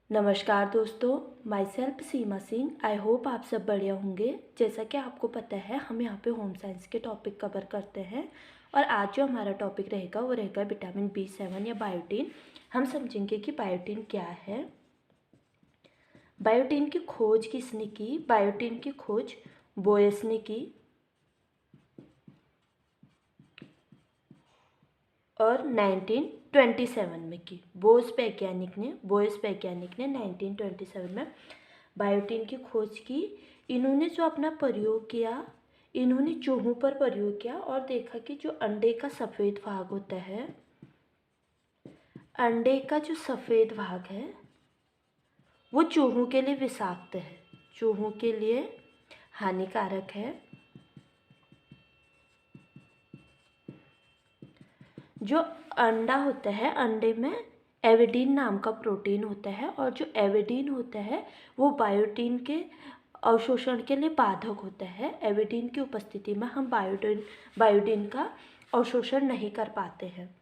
नमस्कार दोस्तों, my self Seema Singh. I hope आप सब बढ़िया होंगे। जैसा कि आपको पता है, हम यहाँ पे होम साइंस के टॉपिक कवर करते हैं और आज जो हमारा टॉपिक रहेगा वो रहेगा विटामिन B7 या बायोटीन। हम समझेंगे कि बायोटीन क्या है। बायोटीन की खोज किसने की? बायोटीन की खोज बोयस ने की और 1927 में की। बोयस वैज्ञानिक ने 1927 में बायोटीन की खोज की। इन्होंने जो अपना प्रयोग किया, इन्होंने चूहों पर प्रयोग किया और देखा कि जो अंडे का सफ़ेद भाग होता है, अंडे का जो सफ़ेद भाग है वो चूहों के लिए विषाक्त है, चूहों के लिए हानिकारक है। जो अंडा होता है, अंडे में एविडीन नाम का प्रोटीन होता है और जो एविडीन होता है वो बायोटीन के अवशोषण के लिए बाधक होता है। एविडीन की उपस्थिति में हम बायोटीन का अवशोषण नहीं कर पाते हैं।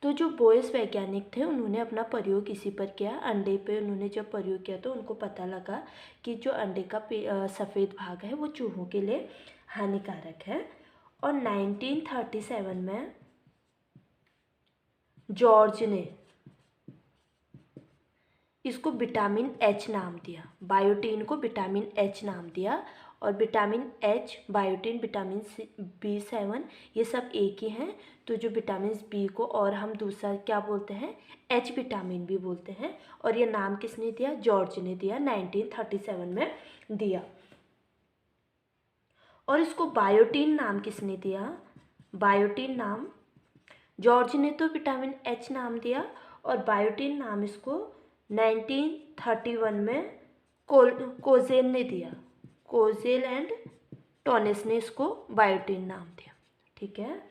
तो जो बोयस वैज्ञानिक थे उन्होंने अपना प्रयोग इसी पर किया। अंडे पे उन्होंने जब प्रयोग किया तो उनको पता लगा कि जो अंडे का सफ़ेद भाग है वो चूहों के लिए हानिकारक है। और 1937 में जॉर्ज ने इसको विटामिन H नाम दिया, बायोटीन को विटामिन H नाम दिया। और vitamin H, biotin, vitamin B7 ये सब एक ही हैं। तो जो विटामिन B को और हम दूसरा क्या बोलते हैं, H विटामिन भी बोलते हैं। और ये नाम किसने दिया? जॉर्ज ने दिया, 1937 में दिया। और इसको बायोटीन नाम किसने दिया? बायोटीन नाम जॉर्ज ने तो विटामिन H नाम दिया और बायोटीन नाम इसको 1931 में कोजेल ने दिया। कोजेल एंड टोनिस ने इसको बायोटीन नाम दिया। ठीक है।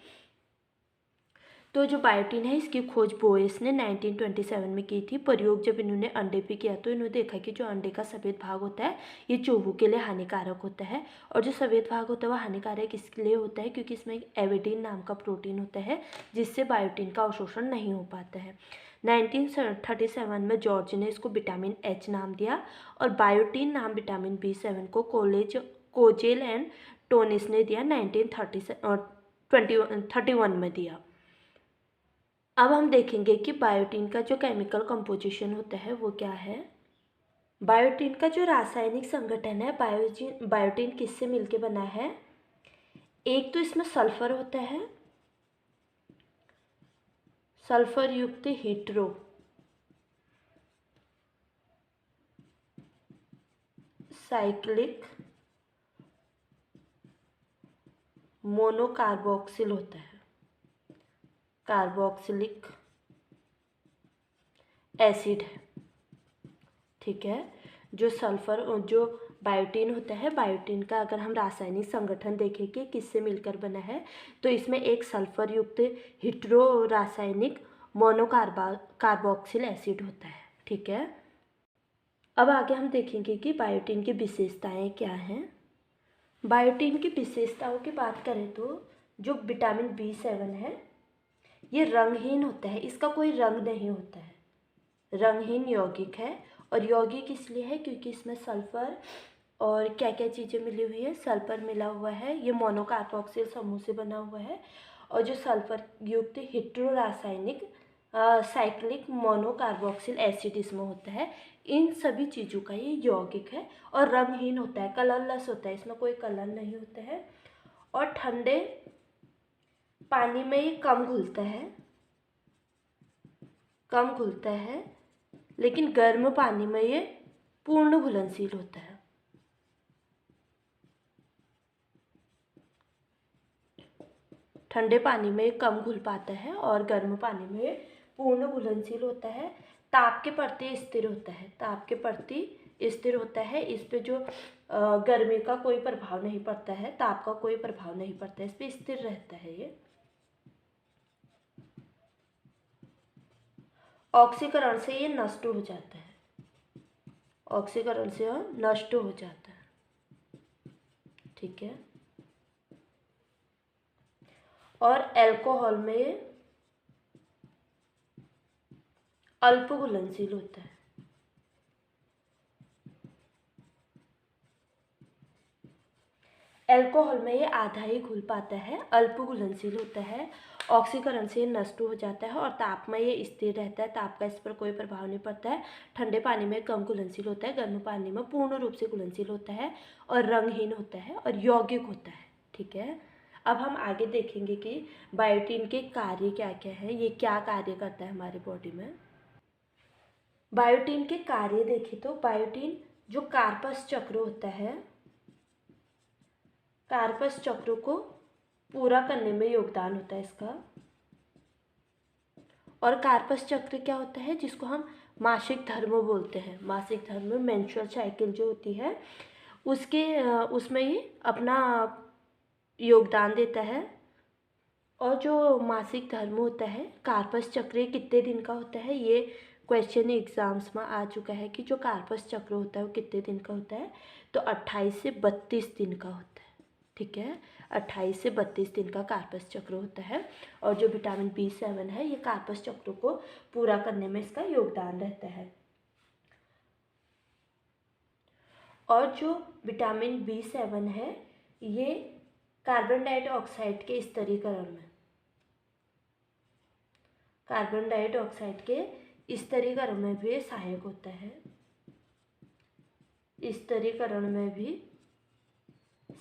तो जो बायोटीन है इसकी खोज बोयस ने 1927 में की थी। प्रयोग जब इन्होंने अंडे पे किया तो इन्होंने देखा कि जो अंडे का सफ़ेद भाग होता है ये चूहों के लिए हानिकारक होता है। और जो सफ़ेद भाग होता है वह हानिकारक इसलिए होता है क्योंकि इसमें एक एविडीन नाम का प्रोटीन होता है जिससे बायोटीन का अवशोषण नहीं हो पाता है। 1937 में जॉर्ज ने इसको विटामिन H नाम दिया और बायोटीन नाम विटामिन B7 को कोजेल एंड टोनिस ने दिया, 1931 में दिया। अब हम देखेंगे कि बायोटीन का जो केमिकल कंपोजिशन होता है वो क्या है। बायोटीन का जो रासायनिक संगठन है, बायोटीन किससे मिलके बना है? एक तो इसमें सल्फर होता है, सल्फर युक्त हीट्रो साइक्लिक मोनोकार्बोक्सिल होता है, कार्बोक्सिलिक एसिड है। ठीक है। जो सल्फर जो बायोटीन होता है, बायोटीन का अगर हम रासायनिक संगठन देखें कि किससे मिलकर बना है तो इसमें एक सल्फर युक्त हिट्रो रासायनिक कार्बोक्सिल एसिड होता है। ठीक है। अब आगे हम देखेंगे कि बायोटीन की विशेषताएं क्या हैं। बायोटीन की विशेषताओं की बात करें तो जो विटामिन B7 है ये रंगहीन होता है, इसका कोई रंग नहीं होता है, रंगहीन यौगिक है। और यौगिक इसलिए है क्योंकि इसमें सल्फर और क्या क्या चीज़ें मिली हुई है, सल्फर मिला हुआ है, ये मोनोकार्बोक्सिल समूह से बना हुआ है। और जो सल्फर युक्त हिट्रो रासायनिक साइक्लिक मोनोकार्बोक्सिल एसिड इसमें होता है। इन सभी चीज़ों का ये यौगिक है और रंगहीन होता है, कलरलेस होता है, इसमें कोई कलर नहीं होता है। और ठंडे पानी में ये कम घुलता है, लेकिन गर्म पानी में ये पूर्ण घुलनशील होता है। ठंडे पानी में ये कम घुल पाता है और गर्म पानी में ये पूर्ण घुलनशील होता है। ताप के प्रति स्थिर होता है, ताप के प्रति स्थिर होता है। इस पे जो गर्मी का कोई प्रभाव नहीं पड़ता है, ताप का कोई प्रभाव नहीं पड़ता है, इस पे स्थिर रहता है ये। ऑक्सीकरण से ये नष्ट हो जाता है, ऑक्सीकरण से यह नष्ट हो जाता है। ठीक है। और अल्कोहल में अल्प घुलनशील होता है, अल्कोहल में ये आधा ही घुल पाता है, अल्प घुलनशील होता है, ऑक्सीकरण से नष्ट हो जाता है और ताप में ये स्थिर रहता है, ताप का इस पर कोई प्रभाव नहीं पड़ता है। ठंडे पानी में कम घुलनशील होता है, गर्म पानी में पूर्ण रूप से घुलनशील होता है और रंगहीन होता है और यौगिक होता है। ठीक है, अब हम आगे देखेंगे कि बायोटीन के कार्य क्या क्या है, ये क्या कार्य करता है हमारे बॉडी में। बायोटीन के कार्य देखें तो बायोटीन जो कार्पस चक्र होता है, कार्पस चक्र को पूरा करने में योगदान होता है इसका। और कार्पस चक्र क्या होता है, जिसको हम मासिक धर्म बोलते हैं। मासिक धर्म मेंस्ट्रुअल साइकिल जो होती है उसके उसमें ये अपना योगदान देता है। और जो मासिक धर्म होता है कार्पस चक्र कितने दिन का होता है, ये क्वेश्चन एग्जाम्स में आ चुका है कि जो कार्पस चक्र होता है वो कितने दिन का होता है, तो 28 से 32 दिन का होता है। ठीक है, 28 से 32 दिन का कार्पस चक्र होता है। और जो विटामिन B7 है ये कार्पस चक्र को पूरा करने में इसका योगदान रहता है। और जो विटामिन B7 है ये कार्बन डाइऑक्साइड के स्तरीकरण में, कार्बन डाइऑक्साइड के स्तरीकरण में भी सहायक होता है, स्तरीकरण में भी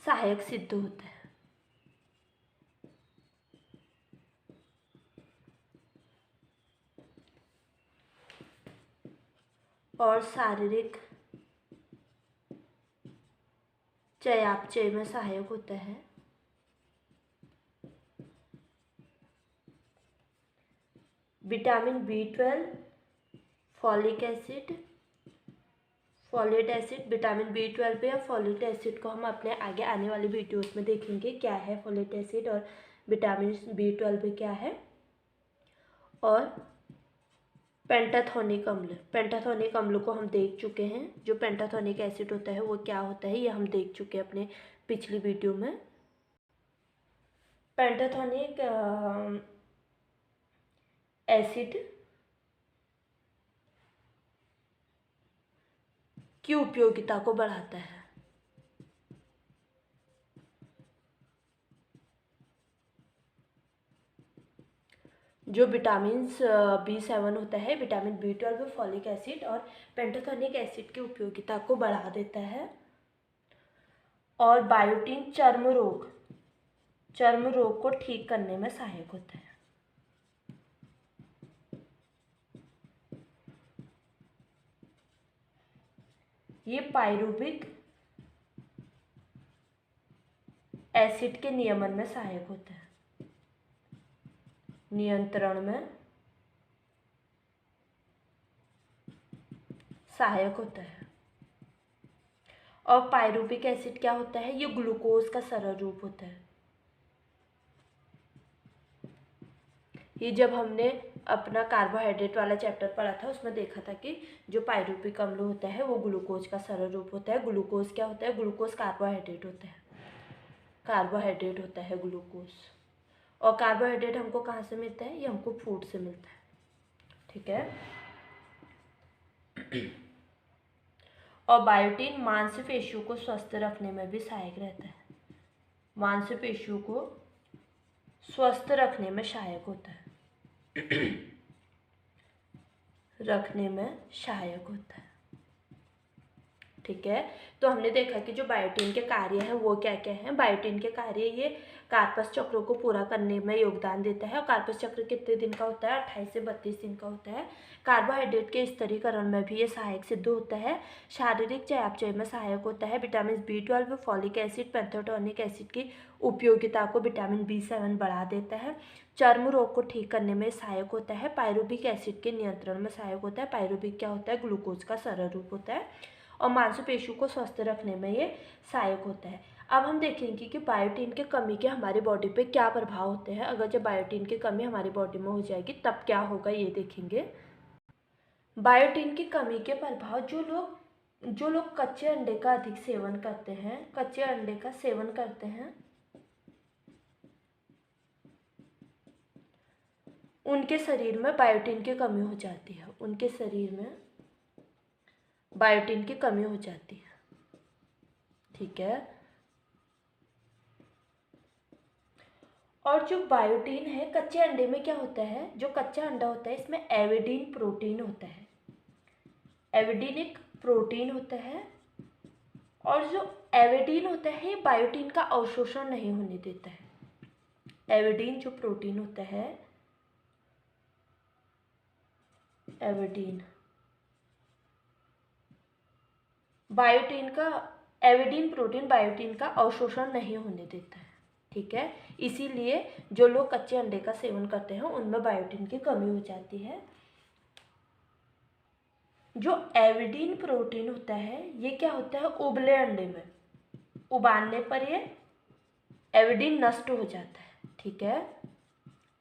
सहायक सिद्ध होता है। और शारीरिक चयापचय में सहायक होता है। Vitamin B12, folic acid, folate acid, vitamin B12 या फोलेट एसिड को हम अपने आगे आने वाली वीडियोस में देखेंगे क्या है फोलेट एसिड और विटामिन B12 क्या है। और पेंटाथोनिक अम्ल, पेंटाथोनिक अम्ल को हम देख चुके हैं, जो पेंटाथोनिक एसिड होता है वो क्या होता है ये हम देख चुके हैं अपने पिछली वीडियो में। पेंटाथोनिक एसिड की उपयोगिता को बढ़ाता है। जो विटामिन B7 होता है, विटामिन B12, फॉलिक एसिड और पेंटाथोनिक एसिड की उपयोगिता को बढ़ा देता है। और बायोटीन चर्म रोग को ठीक करने में सहायक होता है। ये पाइरुविक एसिड के नियमन में सहायक होता है, नियंत्रण में सहायक होता है। और पाइरुविक एसिड क्या होता है, ये ग्लूकोज का सरल रूप होता है। ये जब हमने अपना कार्बोहाइड्रेट वाला चैप्टर पढ़ा था उसमें देखा था कि जो पाइरुविक अम्ल होता है वो ग्लूकोज का सरल रूप होता है। ग्लूकोज क्या होता है, ग्लूकोज कार्बोहाइड्रेट होता है, कार्बोहाइड्रेट होता है ग्लूकोज। और कार्बोहाइड्रेट हमको कहाँ से मिलता है, ये हमको फूड से मिलता है। ठीक है। और बायोटीन मांसपेशियों को स्वस्थ रखने में भी सहायक रहता है, मांसपेशियों को स्वस्थ रखने में सहायक होता है, रखने में सहायक होता है। ठीक है, तो हमने देखा कि जो बायोटीन के कार्य हैं वो क्या क्या हैं। बायोटीन के कार्य, ये कार्पस चक्रों को पूरा करने में योगदान देता है। और कार्पस चक्र कितने दिन का होता है, 28 से 32 दिन का होता है। कार्बोहाइड्रेट के स्तरीकरण में भी ये सहायक सिद्ध होता है। शारीरिक चयापचय में सहायक होता है। Vitamin B12, folic acid, pantothenic acid की उपयोगिता को विटामिन B7 बढ़ा देता है। चर्म रोग को ठीक करने में सहायक होता है। पाइरुविक एसिड के नियंत्रण में सहायक होता है। पाइरुविक क्या होता है, ग्लूकोज का सरल रूप होता है। और मांसपेशियों को स्वस्थ रखने में ये सहायक होता है। अब हम देखेंगे कि बायोटीन के कमी के हमारी बॉडी पे क्या प्रभाव होते हैं। अगर जब बायोटीन की कमी हमारी बॉडी में हो जाएगी तब क्या होगा ये देखेंगे। बायोटीन की कमी के प्रभाव, जो लोग कच्चे अंडे का अधिक सेवन करते हैं, कच्चे अंडे का सेवन करते हैं, उनके शरीर में बायोटीन की कमी हो जाती है, उनके शरीर में बायोटीन की कमी हो जाती है। ठीक है। और जो बायोटीन है, कच्चे अंडे में क्या होता है, जो कच्चा अंडा होता है इसमें एविडीन प्रोटीन होता है। एविडीन एक प्रोटीन होता है और जो एविडीन होता है बायोटीन का अवशोषण नहीं होने देता है। एविडीन जो प्रोटीन होता है, एविडीन बायोटीन का, एविडीन प्रोटीन बायोटीन का अवशोषण नहीं होने देता है। ठीक है, इसीलिए जो लोग कच्चे अंडे का सेवन करते हैं उनमें बायोटीन की कमी हो जाती है। जो एविडीन प्रोटीन होता है ये क्या होता है, उबले अंडे में उबालने पर ये एविडीन नष्ट हो जाता है। ठीक है,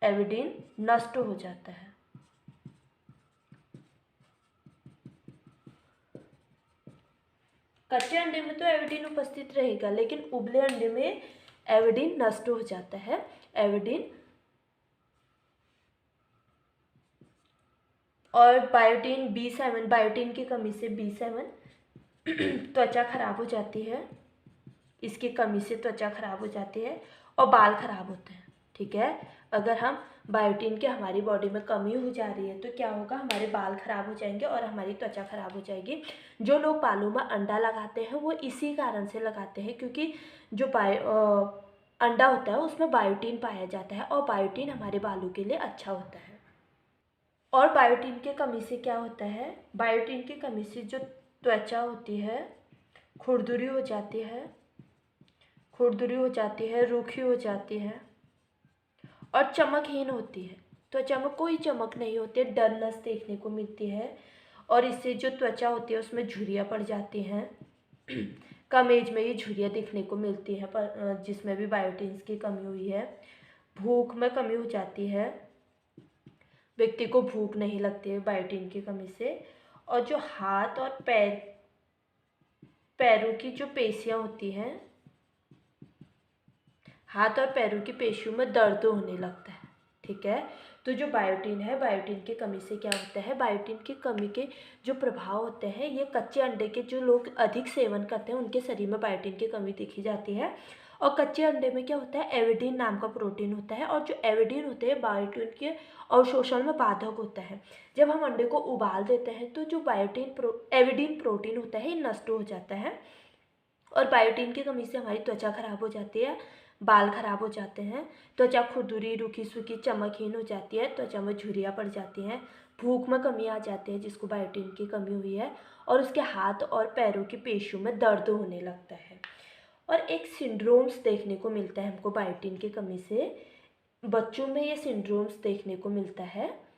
एविडीन नष्ट हो जाता है। कच्चे अंडे में तो एविडीन उपस्थित रहेगा, लेकिन उबले अंडे में एविडीन नष्ट हो जाता है। एविडीन और बायोटीन B7, बायोटीन की कमी से B7 त्वचा खराब हो जाती है, इसकी कमी से त्वचा खराब हो जाती है और बाल खराब होते हैं। ठीक है, अगर हम बायोटीन की हमारी बॉडी में कमी हो जा रही है तो क्या होगा, हमारे बाल खराब हो जाएंगे और हमारी त्वचा खराब हो जाएगी। जो लोग बालों में अंडा लगाते हैं वो इसी कारण से लगाते हैं, क्योंकि जो अंडा होता है उसमें बायोटीन पाया जाता है और बायोटीन हमारे बालों के लिए अच्छा होता है। और बायोटीन की कमी से क्या होता है, बायोटीन की कमी से जो त्वचा होती है खुरदुरी हो जाती है, खुरदुरी हो जाती है, रूखी हो जाती है और चमकहीन होती है। त्वचा में कोई चमक नहीं होती है, डलनेस देखने को मिलती है और इससे जो त्वचा होती है उसमें झुर्रियाँ पड़ जाती हैं। कम एज में ये झुर्रियाँ दिखने को मिलती है, पर जिसमें भी बायोटीन्स की कमी हुई है। भूख में कमी हो जाती है, व्यक्ति को भूख नहीं लगती है बायोटीन की कमी से। और जो हाथ और पैरों की जो पेशियाँ होती हैं, हाथ और पैरों की पेशियों में दर्द होने लगता है। ठीक है, तो जो बायोटीन है, बायोटीन की कमी से क्या होता है, बायोटीन की कमी के जो प्रभाव होते हैं, ये कच्चे अंडे के जो लोग अधिक सेवन करते हैं उनके शरीर में बायोटीन की कमी देखी जाती है। और कच्चे अंडे में क्या होता है, एविडीन नाम का प्रोटीन होता है और जो एविडीन होते हैं बायोटीन के अवशोषण में बाधक होता है। जब हम अंडे को उबाल देते हैं तो जो एविडीन प्रोटीन होता है ये नष्ट हो जाता है और बायोटीन की कमी से हमारी त्वचा खराब हो जाती है, बाल खराब हो जाते हैं, त्वचा खुरदुरी, रूखी सूखी, चमकहीन हो जाती है, त्वचा में झुर्रियाँ पड़ जाती हैं, भूख में कमी आ जाती है जिसको बायोटीन की कमी हुई है, और उसके हाथ और पैरों की पेशियों में दर्द होने लगता है। और एक सिंड्रोम्स देखने को मिलता है हमको बायोटीन की कमी से, बच्चों में ये सिंड्रोम्स देखने को मिलता है।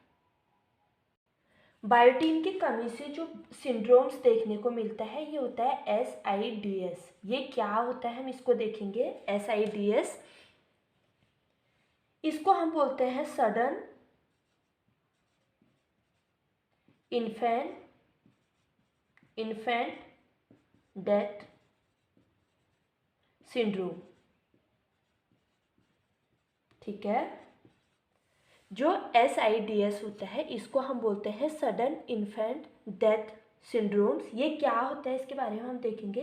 बायोटीन की कमी से जो सिंड्रोम्स देखने को मिलता है ये होता है SIDS। ये क्या होता है हम इसको देखेंगे। SIDS, इसको हम बोलते हैं सडन इन्फेंट डेथ सिंड्रोम। ठीक है, जो SIDS होता है इसको हम बोलते हैं सडन इन्फेंट डेथ सिंड्रोम्स। ये क्या होता है इसके बारे में हम देखेंगे।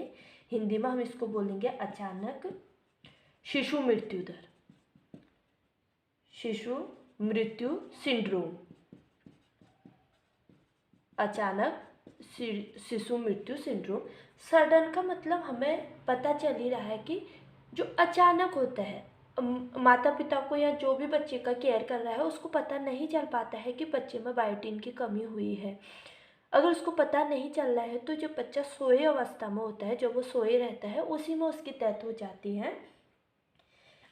हिंदी में हम इसको बोलेंगे अचानक शिशु मृत्यु दर, शिशु मृत्यु सिंड्रोम। अचानक शिशु मृत्यु सिंड्रोम। सडन का मतलब हमें पता चल ही रहा है कि जो अचानक होता है, माता पिता को या जो भी बच्चे का केयर कर रहा है उसको पता नहीं चल पाता है कि बच्चे में बायोटीन की कमी हुई है। अगर उसको पता नहीं चल रहा है तो जब बच्चा सोए अवस्था में होता है, जब वो सोए रहता है उसी में उसकी डेथ हो जाती है।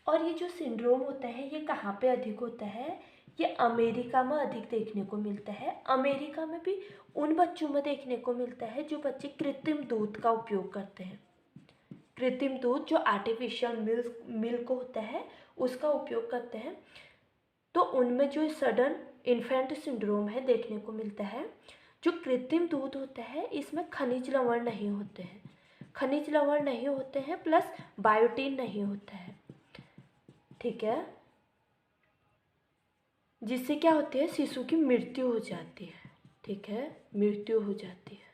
और ये जो सिंड्रोम होता है ये कहाँ पे अधिक होता है, ये अमेरिका में अधिक देखने को मिलता है। अमेरिका में भी उन बच्चों में देखने को मिलता है जो बच्चे कृत्रिम दूध का उपयोग करते हैं। कृत्रिम दूध जो आर्टिफिशियल मिल्क होता है उसका उपयोग करते हैं, तो उनमें जो सडन इन्फेंट सिंड्रोम है देखने को मिलता है। जो कृत्रिम दूध होता है इसमें खनिज लवण नहीं होते हैं, खनिज लवण नहीं होते हैं प्लस बायोटीन नहीं होता है। ठीक है, जिससे क्या होती है, शिशु की मृत्यु हो जाती है। ठीक है, मृत्यु हो जाती है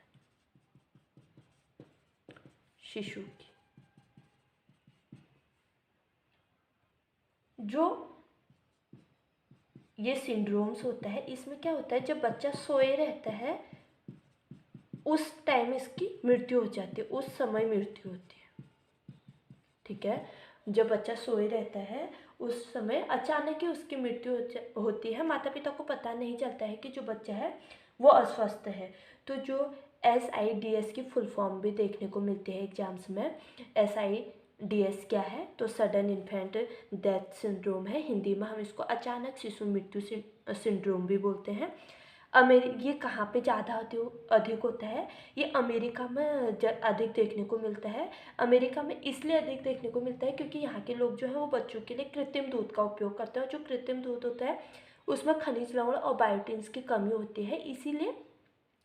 शिशु की। जो ये सिंड्रोम्स होता है, इसमें क्या होता है, जब बच्चा सोए रहता है उस टाइम इसकी मृत्यु हो जाती है, उस समय मृत्यु होती है। ठीक है, जब बच्चा सोए रहता है उस समय अचानक ही उसकी मृत्यु होती है। माता पिता को पता नहीं चलता है कि जो बच्चा है वो अस्वस्थ है। तो जो SIDS की फुल फॉर्म भी देखने को मिलती है एग्जाम्स में। SIDS क्या है, तो सडन इन्फेंट डेथ सिंड्रोम है, हिंदी में हम इसको अचानक शिशु मृत्यु सिंड्रोम भी बोलते हैं। ये कहाँ पे ज़्यादा अधिक होता है, ये अमेरिका में अधिक देखने को मिलता है। अमेरिका में इसलिए अधिक देखने को मिलता है क्योंकि यहाँ के लोग जो है वो बच्चों के लिए कृत्रिम दूध का उपयोग करते हैं, और जो कृत्रिम दूध होता है उसमें खनिज लवण और बायोटिन्स की कमी होती है, इसीलिए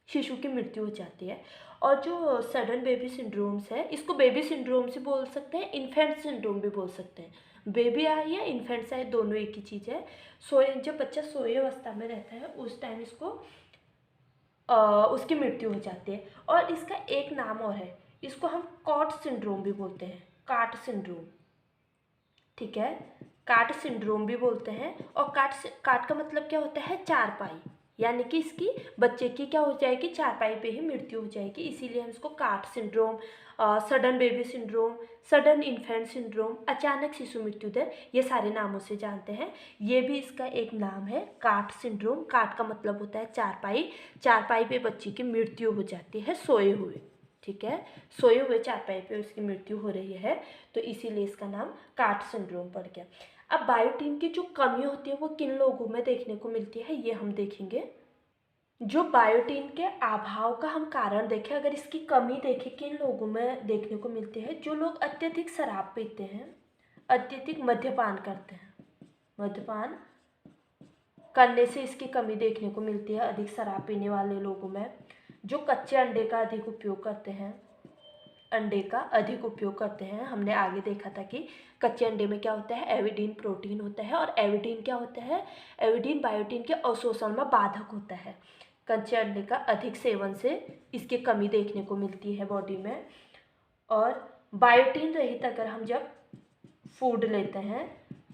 शिशु की मृत्यु हो जाती है। और जो सडन बेबी सिंड्रोम्स है, इसको बेबी सिंड्रोम से बोल सकते हैं, इन्फेंट सिंड्रोम भी बोल सकते हैं। बेबी आए या इन्फेंट्स आए दोनों एक ही चीज़ है। जब बच्चा सोए अवस्था में रहता है उस टाइम इसको उसकी मृत्यु हो जाती है। और इसका एक नाम और है, इसको हम कॉट सिंड्रोम भी बोलते हैं, काट सिंड्रोम। ठीक है, काट सिंड्रोम भी बोलते हैं। और काट का मतलब क्या होता है, चारपाई, यानी कि इसकी बच्चे की क्या हो जाएगी, चारपाई पे ही मृत्यु हो जाएगी, इसीलिए हम इसको काट syndrome, sudden baby syndrome, sudden infant syndrome, अचानक शिशु मृत्यु दर, ये सारे नामों से जानते हैं। ये भी इसका एक नाम है, काट सिंड्रोम। काट का मतलब होता है चारपाई, चारपाई पे बच्चे की मृत्यु हो जाती है सोए हुए। ठीक है, सोए हुए चारपाई पे उसकी मृत्यु हो रही है, तो इसीलिए इसका नाम काट सिंड्रोम पड़ गया। अब बायोटिन की जो कमी होती है वो किन लोगों में देखने को मिलती है, ये हम देखेंगे। जो बायोटिन के अभाव का हम कारण देखें, अगर इसकी कमी देखें किन लोगों में देखने को मिलती है, जो लोग अत्यधिक शराब पीते हैं, अत्यधिक मद्यपान करते हैं, मद्यपान करने से इसकी कमी देखने को मिलती है अधिक शराब पीने वाले लोगों में। जो कच्चे अंडे का अधिक उपयोग करते हैं, अंडे का अधिक उपयोग करते हैं, हमने आगे देखा था कि कच्चे अंडे में क्या होता है, एविडीन प्रोटीन होता है, और एविडीन क्या होता है, एविडीन बायोटिन के अवशोषण में बाधक होता है। कच्चे अंडे का अधिक सेवन से इसकी कमी देखने को मिलती है बॉडी में। और बायोटिन रहित अगर हम जब फूड लेते हैं,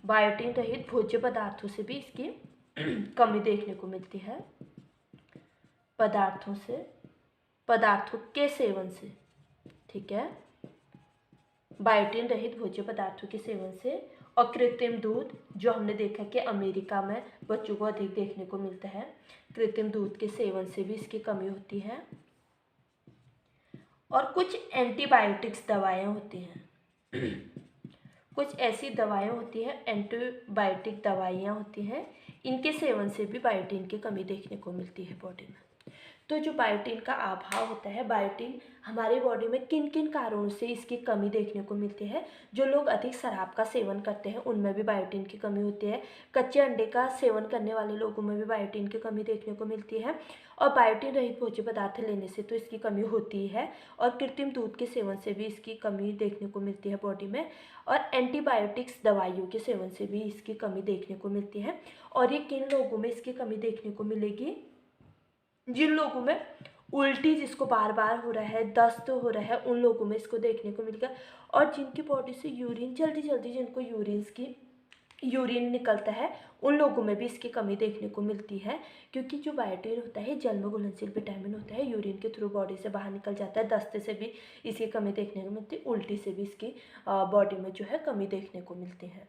बायोटिन रहित भोज्य पदार्थों से भी इसकी कमी देखने को मिलती है, पदार्थों के सेवन से। ठीक है, बायोटिन रहित भोज्य पदार्थों के सेवन से। और कृत्रिम दूध, जो हमने देखा कि अमेरिका में बच्चों को अधिक देखने को मिलता है, कृत्रिम दूध के सेवन से भी इसकी कमी होती है। और कुछ एंटीबायोटिक्स दवाएं होती हैं कुछ ऐसी दवाएं होती हैं, एंटीबायोटिक दवाइयाँ होती हैं, इनके सेवन से भी बायोटिन की कमी देखने को मिलती है बॉडी में। तो जो बायोटिन का अभाव होता है, बायोटिन हमारी बॉडी में किन किन कारणों से इसकी कमी देखने को मिलती है, जो लोग अधिक शराब का सेवन करते हैं उनमें भी बायोटिन की कमी होती है, कच्चे अंडे का सेवन करने वाले लोगों में भी बायोटिन की कमी देखने को मिलती है, और बायोटिन रहित भोज्य पदार्थ लेने से तो इसकी कमी होती है, और कृत्रिम दूध के सेवन से भी इसकी कमी देखने को मिलती है बॉडी में, और एंटीबायोटिक्स दवाइयों के सेवन से भी इसकी कमी देखने को मिलती है। और ये किन लोगों में इसकी कमी देखने को मिलेगी, जिन लोगों में उल्टी जिसको बार बार हो रहा है, दस्त हो रहा है, उन लोगों में इसको देखने को मिलेगा। और जिनकी बॉडी से यूरिन जल्दी जल्दी, जिनको यूरिन निकलता है, उन लोगों में भी इसकी कमी देखने को मिलती है, क्योंकि जो बायोटिन होता है जल में घुलनशील विटामिन होता है, यूरिन के थ्रू बॉडी से बाहर निकल जाता है। दस्त से भी इसकी कमी देखने को मिलती है, उल्टी से भी इसकी बॉडी में जो है कमी देखने को मिलती है।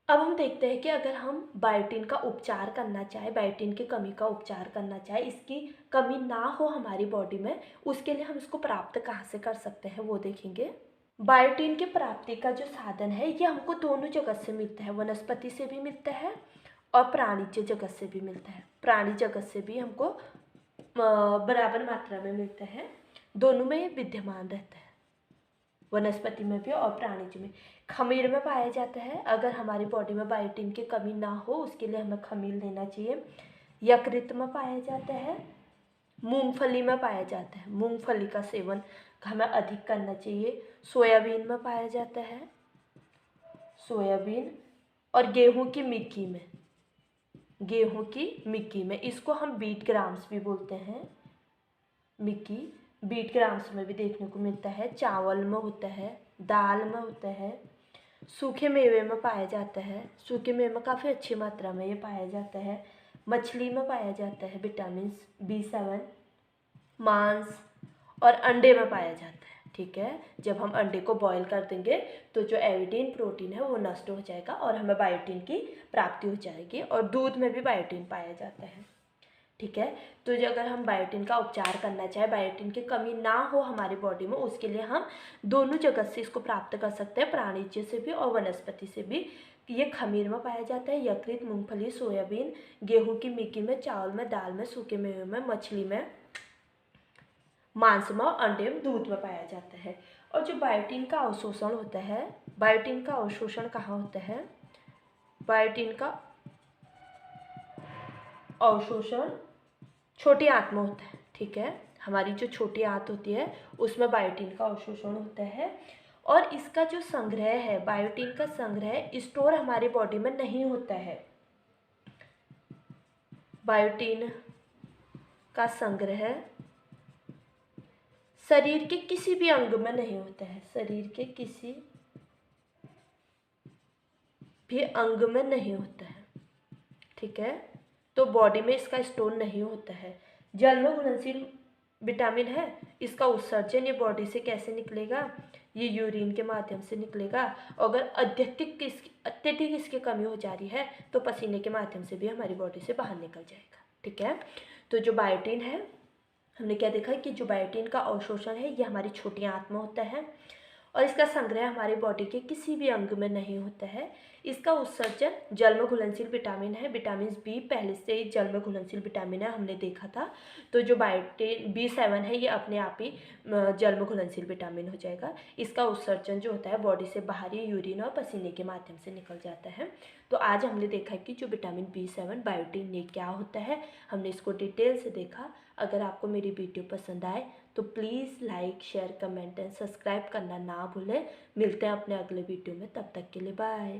अब हम देखते हैं कि अगर हम बायोटिन का उपचार करना चाहे, बायोटिन की कमी का उपचार करना चाहे, इसकी कमी ना हो हमारी बॉडी में, उसके लिए हम इसको प्राप्त कहाँ से कर सकते हैं वो देखेंगे। बायोटिन की प्राप्ति का जो साधन है ये हमको दोनों जगत से मिलता है, वनस्पति से भी मिलता है और प्राणिज जगत से भी मिलता है। प्राणी जगत से भी हमको बराबर मात्रा में मिलता है, दोनों में ये विद्यमान रहता है, वनस्पति में भी और प्राणिज में। खमीर में पाया जाता है, अगर हमारी बॉडी में बायोटिन की कमी ना हो उसके लिए हमें खमीर लेना चाहिए। यकृत में पाया जाता है, मूंगफली में पाया जाता है, मूंगफली का सेवन हमें अधिक करना चाहिए। सोयाबीन में पाया जाता है, सोयाबीन, और गेहूं की मिक्की में, इसको हम बीट ग्राम्स भी बोलते हैं, मिक्की बीट ग्राम्स में भी देखने को मिलता है। चावल में होता है, दाल में होता है, सूखे मेवे में पाया जाता है, सूखे मेवे में काफ़ी अच्छी मात्रा में ये पाया जाता है। मछली में पाया जाता है विटामिन B7, मांस और अंडे में पाया जाता है। ठीक है, जब हम अंडे को बॉईल कर देंगे तो जो एविटीन प्रोटीन है वो नष्ट हो जाएगा और हमें बायोटीन की प्राप्ति हो जाएगी। और दूध में भी बायोटीन पाया जाता है। ठीक है, तो जो अगर हम बायोटीन का उपचार करना चाहे, बायोटीन की कमी ना हो हमारी बॉडी में, उसके लिए हम दोनों जगत से इसको प्राप्त कर सकते हैं, प्राणीज से भी और वनस्पति से भी। ये खमीर में पाया जाता है, यकृत, मूंगफली, सोयाबीन, गेहूं की मिक्की में, चावल में, दाल में, सूखे मेवे में, मछली में, मांस में, अंडे में, दूध में पाया जाता है। और जो बायोटीन का अवशोषण होता है, बायोटीन का अवशोषण कहाँ होता है? बायोटीन का अवशोषण छोटी आंत में होता है। ठीक है, हमारी जो छोटी आंत होती है उसमें बायोटीन का अवशोषण होता है। और इसका जो संग्रह है, बायोटीन का संग्रह स्टोर हमारी बॉडी में नहीं होता है। बायोटीन का संग्रह शरीर के किसी भी अंग में नहीं होता है, शरीर के किसी भी अंग में नहीं होता है। ठीक है, तो बॉडी में इसका स्टोर नहीं होता है। जल में घुलनशील विटामिन है, इसका उत्सर्जन ये बॉडी से कैसे निकलेगा? ये यूरिन के माध्यम से निकलेगा। अगर अत्यधिक इसकी कमी हो जा रही है तो पसीने के माध्यम से भी हमारी बॉडी से बाहर निकल जाएगा। ठीक है, तो जो बायोटीन है, हमने क्या देखा कि जो बायोटीन का अवशोषण है ये हमारी छोटी आंत में होता है और इसका संग्रह हमारी बॉडी के किसी भी अंग में नहीं होता है। इसका उत्सर्जन जल में घुलनशील विटामिन है, विटामिन बी पहले से ही जल में घुलनशील विटामिन है, हमने देखा था। तो जो बायोटीन B7 है ये अपने आप ही जल में घुलनशील विटामिन हो जाएगा। इसका उत्सर्जन जो होता है बॉडी से बाहरी यूरिन और पसीने के माध्यम से निकल जाता है। तो आज हमने देखा कि जो विटामिन B7 बायोटीन ये क्या होता है, हमने इसको डिटेल से देखा। अगर आपको मेरी वीडियो पसंद आए तो please like, share, comment and subscribe करना ना भूलें। मिलते हैं अपने अगले वीडियो में, तब तक के लिए बाय।